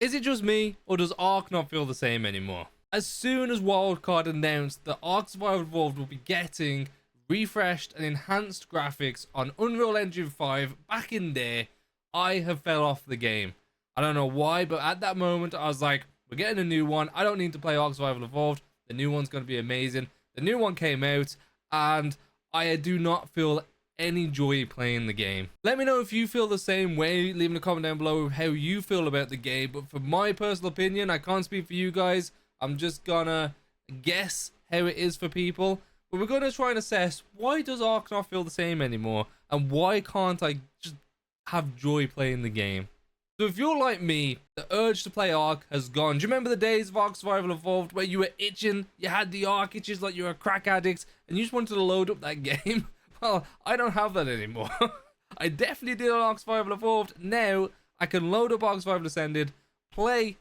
Is it just me, or does Ark not feel the same anymore? As soon as Wildcard announced that Ark Survival Evolved will be getting refreshed and enhanced graphics on Unreal Engine 5 back in there, I have fell off the game. I don't know why, but at that moment I was like, we're getting a new one. I don't need to play Ark Survival Evolved. The new one's going to be amazing. The new one came out and I do not feel any joy playing the game. Let me know if you feel the same way. Leave a comment down below how you feel about the game. But for my personal opinion, I can't speak for you guys. I'm just gonna guess how it is for people. But we're gonna try and assess, why does Ark not feel the same anymore? And why can't I just have joy playing the game? So if you're like me, the urge to play Ark has gone. Do you remember the days of Ark Survival Evolved where you were itching, you had the Ark itches like you were a crack addict, and you just wanted to load up that game? Well, I don't have that anymore. I definitely did on Ark Survival Evolved. Now, I can load up Ark Survival Ascended, play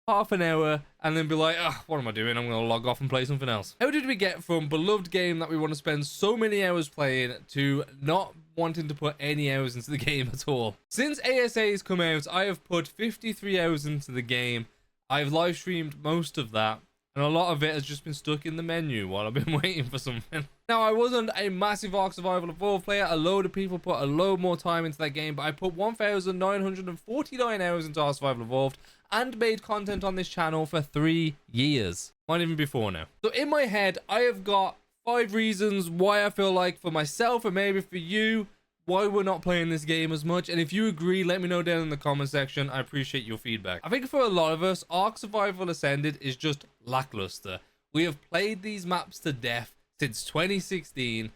half an hour, and then be like, oh, what am I doing? I'm going to log off and play something else. How did we get from beloved game that we want to spend so many hours playing to not wanting to put any hours into the game at all? Since ASA has come out, I have put 53 hours into the game. I've live streamed most of that, and a lot of it has just been stuck in the menu while I've been waiting for something. Now, I wasn't a massive Ark Survival Evolved player. A load of people put a load more time into that game, but I put 1,949 hours into Ark Survival Evolved and made content on this channel for 3 years. Might even before now. So in my head, I have got 5 reasons why I feel like for myself and maybe for you, why we're not playing this game as much. And if you agree, let me know down in the comment section. I appreciate your feedback. I think for a lot of us, Ark Survival Ascended is just lackluster. We have played these maps to death since 2016,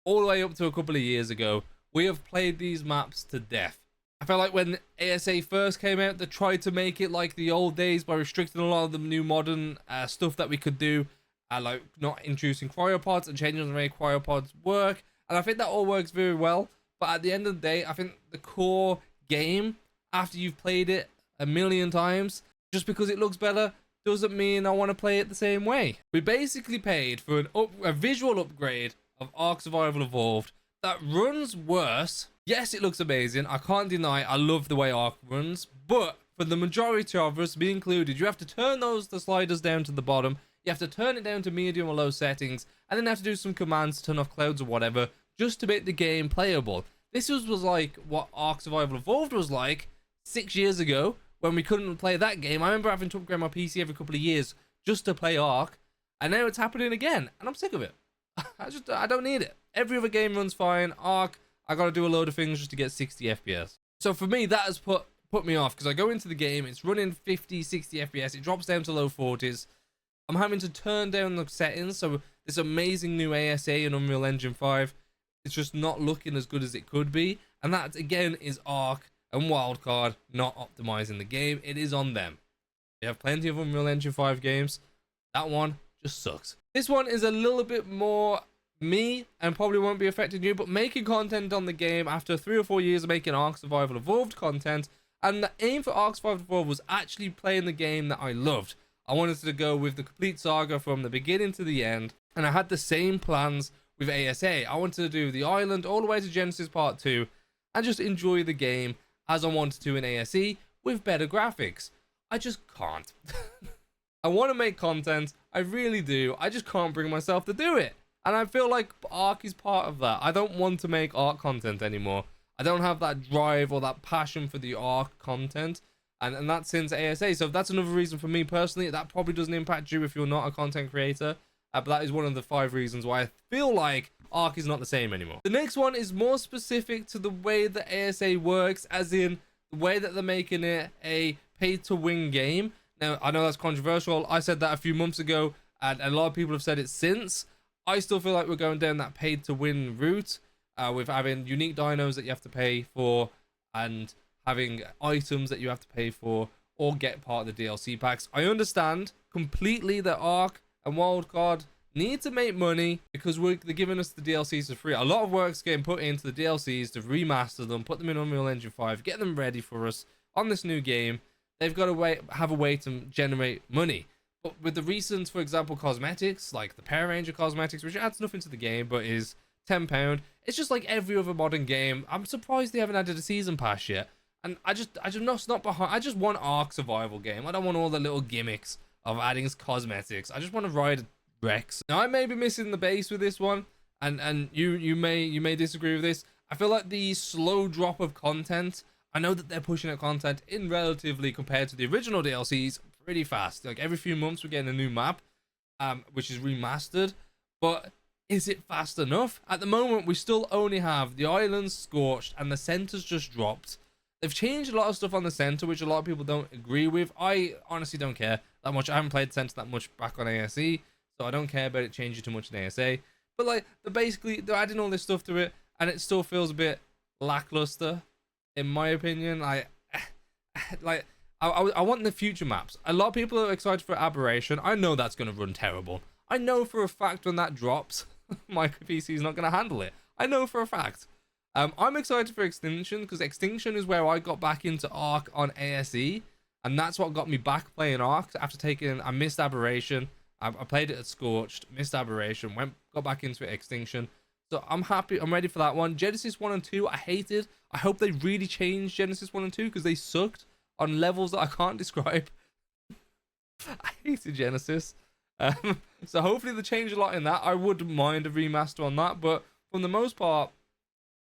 all the way up to a couple of years ago. We have played these maps to death. I felt like when ASA first came out, they tried to make it like the old days by restricting a lot of the new modern stuff that we could do, like not introducing cryopods and changing the way cryopods work. And I think that all works very well. But at the end of the day, I think the core game, after you've played it a million times, just because it looks better doesn't mean I want to play it the same way. We basically paid for a visual upgrade of Ark Survival Evolved that runs worse. Yes, it looks amazing. I can't deny I love the way Ark runs. But for the majority of us, me included, you have to turn the sliders down to the bottom. You have to turn it down to medium or low settings. And then have to do some commands to turn off clouds or whatever, just to make the game playable. This was like what Ark Survival Evolved was like 6 years ago, when we couldn't play that game. I remember having to upgrade my PC every couple of years just to play Ark, and now it's happening again, and I'm sick of it. I don't need it. Every other game runs fine. Ark, I gotta do a load of things just to get 60 FPS. So for me, that has put me off, because I go into the game, it's running 50, 60 FPS, it drops down to low 40s. I'm having to turn down the settings, so this amazing new ASA and Unreal Engine 5, it's just not looking as good as it could be, and that again is Ark and Wildcard not optimizing the game. It is on them. They have plenty of Unreal Engine 5 games. That one just sucks. This one is a little bit more me and probably won't be affecting you, but making content on the game after 3 or 4 years of making Ark Survival Evolved content, and the aim for Ark Survival Evolved was actually playing the game that I loved. I wanted to go with the complete saga from the beginning to the end, and I had the same plans with ASA. I wanted to do the island all the way to Genesis Part 2 and just enjoy the game as I wanted to in ASE with better graphics. I just can't. I want to make content, I really do. I just can't bring myself to do it. And I feel like Ark is part of that. I don't want to make Ark content anymore. I don't have that drive or that passion for the Ark content. And that's since ASA. So that's another reason for me personally. That probably doesn't impact you if you're not a content creator. But that is one of the 5 reasons why I feel like Ark is not the same anymore. The next one is more specific to the way that ASA works, as in the way that they're making it a pay-to-win game. Now, I know that's controversial. I said that a few months ago, and a lot of people have said it since. I still feel like we're going down that pay-to-win route, with having unique dinos that you have to pay for, and having items that you have to pay for, or get part of the DLC packs. I understand completely that Ark and Wildcard need to make money because they're giving us the DLCs for free. A lot of work's getting put into the DLCs to remaster them, put them in Unreal Engine 5, get them ready for us on this new game. They've got to have a way to generate money. But with the recent, for example, cosmetics, like the Power Ranger cosmetics, which adds nothing to the game but is £10, it's just like every other modern game. I'm surprised they haven't added a season pass yet. And I just not behind. I just want Ark Survival game. I don't want all the little gimmicks of adding cosmetics. I just want to ride Rex. Now I may be missing the base with this one, and you may disagree with this. I feel like the slow drop of content. I know that they're pushing out content in relatively compared to the original DLCs pretty fast. Like every few months we're getting a new map, which is remastered. But is it fast enough? At the moment we still only have the islands scorched and the centers just dropped. They've changed a lot of stuff on the center, which a lot of people don't agree with. I honestly don't care that much. I haven't played the center that much back on ASE, so I don't care about it changing too much in ASA. But like, they're adding all this stuff to it, and it still feels a bit lackluster, in my opinion. I want the future maps. A lot of people are excited for Aberration. I know that's going to run terrible. I know for a fact when that drops, my PC is not going to handle it. I know for a fact. I'm excited for Extinction, because Extinction is where I got back into Ark on ASE, and that's what got me back playing Ark after I missed Aberration. I played it at Scorched, missed Aberration, got back into Extinction. So I'm happy, I'm ready for that one. Genesis 1 and 2, I hated. I hope they really change Genesis 1 and 2, because they sucked on levels that I can't describe. I hated Genesis. So hopefully they change a lot in that. I wouldn't mind a remaster on that, but for the most part,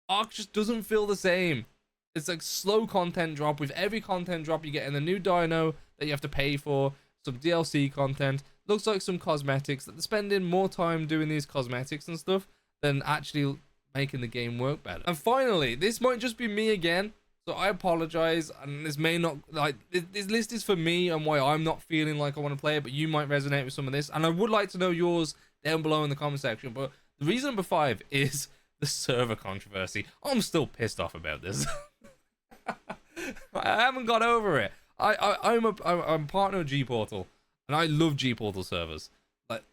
Ark just doesn't feel the same. It's like slow content drop. With every content drop, you get in a new dino that you have to pay for, some DLC content, looks like some cosmetics, that they're spending more time doing these cosmetics and stuff than actually making the game work better. And finally, this might just be me again, so I apologize, and this may not, like, this list is for me and why I'm not feeling like I want to play it, but you might resonate with some of this, and I would like to know yours down below in the comment section. But the reason number 5 is the server controversy. I'm still pissed off about this. I haven't got over it. I'm a partner of G-Portal, and I love G-Portal servers. Like,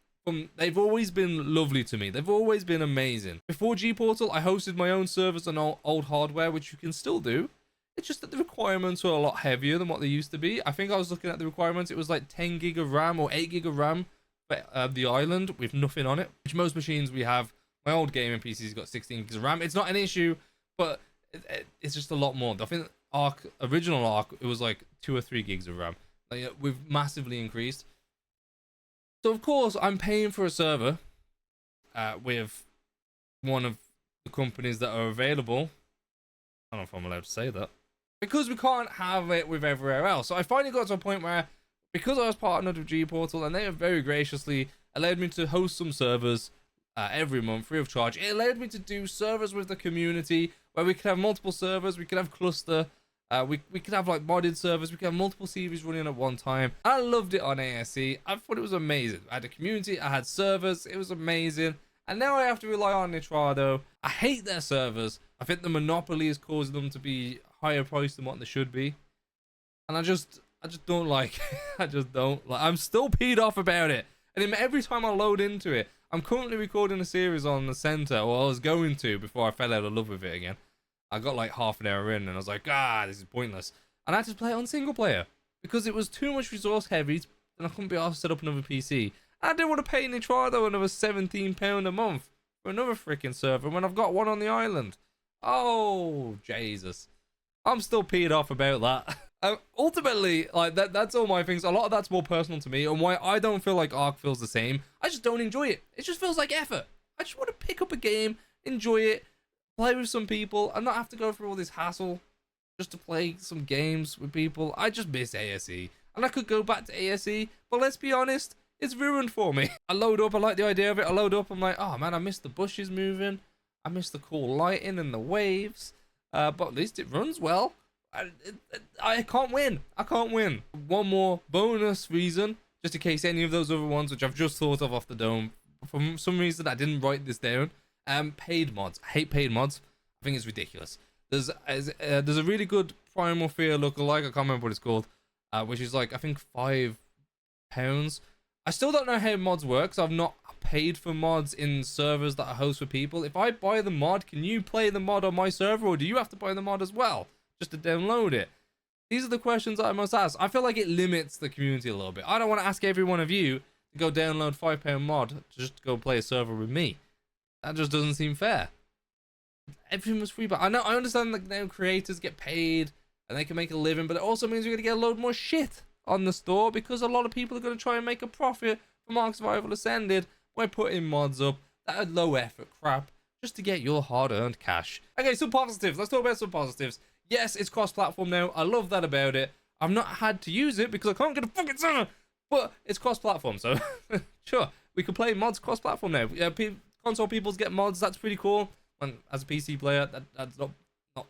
they've always been lovely to me. They've always been amazing. Before G-Portal, I hosted my own servers on old hardware, which you can still do. It's just that the requirements were a lot heavier than what they used to be. I think I was looking at the requirements. It was like 10 gig of RAM or 8 gig of RAM for the island with nothing on it, which most machines we have. My old gaming PC's got 16 gigs of RAM. It's not an issue, but it's just a lot more. I think original Ark, it was like 2 or 3 gigs of RAM. Like, we've massively increased. So of course I'm paying for a server with one of the companies that are available. I don't know if I'm allowed to say that, because we can't have it with everywhere else. So I finally got to a point where, because I was partnered with G-Portal and they have very graciously allowed me to host some servers every month free of charge. It allowed me to do servers with the community where we could have multiple servers, we could have cluster, we could have like modded servers, we could have multiple series running at one time. I loved it on ASE. I thought it was amazing. I had a community, I had servers, it was amazing. And now I have to rely on Nitrado. I hate their servers. I think the monopoly is causing them to be higher priced than what they should be. And I just don't like it. I just don't like. I'm still peed off about it. And every time I load into it, I'm currently recording a series on the center, or I was going to before I fell out of love with it again. I got like half an hour in and I was like, this is pointless. And I had to play it on single player because it was too much resource heavy and I couldn't be asked to set up another PC. I didn't want to pay Nitrado another £17 a month for another freaking server when I've got one on the island. Oh, Jesus. I'm still peed off about that. Ultimately, like that's all my things. A lot of that's more personal to me, and why I don't feel like Ark feels the same. I just don't enjoy it. It just feels like effort. I just want to pick up a game, enjoy it, play with some people, and not have to go through all this hassle just to play some games with people. I just miss ASE, and I could go back to ASE, but let's be honest, it's ruined for me. I load up, I like the idea of it. I load up, I'm like, oh man, I miss the bushes moving. I miss the cool lighting and the waves. But at least it runs well. I can't win. I can't win. One more bonus reason, just in case any of those other ones, which I've just thought of off the dome, for some reason I didn't write this down. Paid mods. I hate paid mods. I think it's ridiculous. There's a really good Primal Fear lookalike. I can't remember what it's called, which is like I think £5. I still don't know how mods work, so I've not paid for mods in servers that I host for people. If I buy the mod, can you play the mod on my server, or do you have to buy the mod as well just to download it? These are the questions that I must ask. I feel like it limits the community a little bit. I don't want to ask every one of you to go download £5 mod just to go play a server with me. That just doesn't seem fair. Everything was free, but I understand that now creators get paid and they can make a living, but it also means we're going to get a load more shit on the store because a lot of people are going to try and make a profit from Ark Survival Ascended by putting mods up that are low effort crap just to get your hard-earned cash. Okay, some positives. Let's talk about some positives. Yes, it's cross-platform now. I love that about it. I've not had to use it because I can't get a fucking server, but it's cross-platform, so sure, we can play mods cross-platform now. Yeah, console people get mods. That's pretty cool. And as a PC player, that's not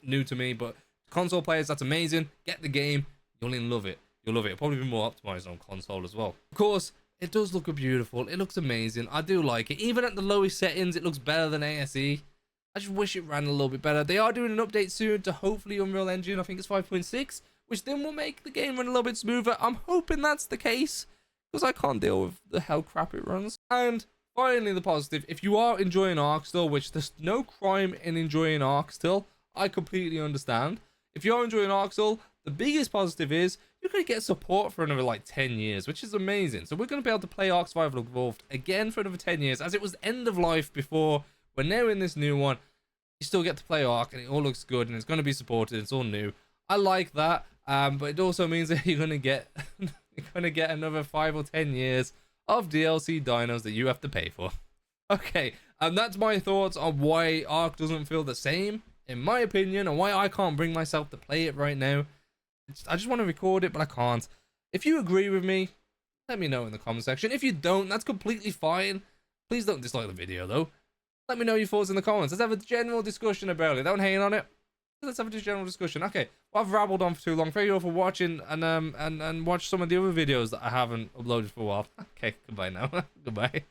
new to me, but console players, that's amazing. Get the game. You'll love it. You'll love it. It'll probably be more optimized on console as well. Of course, it does look beautiful. It looks amazing. I do like it. Even at the lowest settings, it looks better than ASE. I just wish it ran a little bit better. They are doing an update soon to hopefully Unreal Engine. I think it's 5.6, which then will make the game run a little bit smoother. I'm hoping that's the case because I can't deal with the hell crap it runs. And finally, the positive. If you are enjoying Ark still, which there's no crime in enjoying Ark still, I completely understand. If you are enjoying Ark still, the biggest positive is you're going to get support for another like 10 years, which is amazing. So we're going to be able to play Ark Survival Evolved again for another 10 years, as it was end of life before. We're now in this new one. You still get to play Ark, and it all looks good, and it's going to be supported. It's all new. I like that, but it also means that you're going to get another 5 or 10 years of DLC dinos that you have to pay for. Okay, and that's my thoughts on why Ark doesn't feel the same, in my opinion, and why I can't bring myself to play it right now. I just want to record it, but I can't. If you agree with me, let me know in the comment section. If you don't, that's completely fine. Please don't dislike the video, though. Let me know your thoughts in the comments. Let's have a general discussion about it. Don't hang on it. Let's have a general discussion. Okay, well, I've rabbled on for too long. Thank you all for watching, and watch some of the other videos that I haven't uploaded for a while. Okay, goodbye now. Goodbye.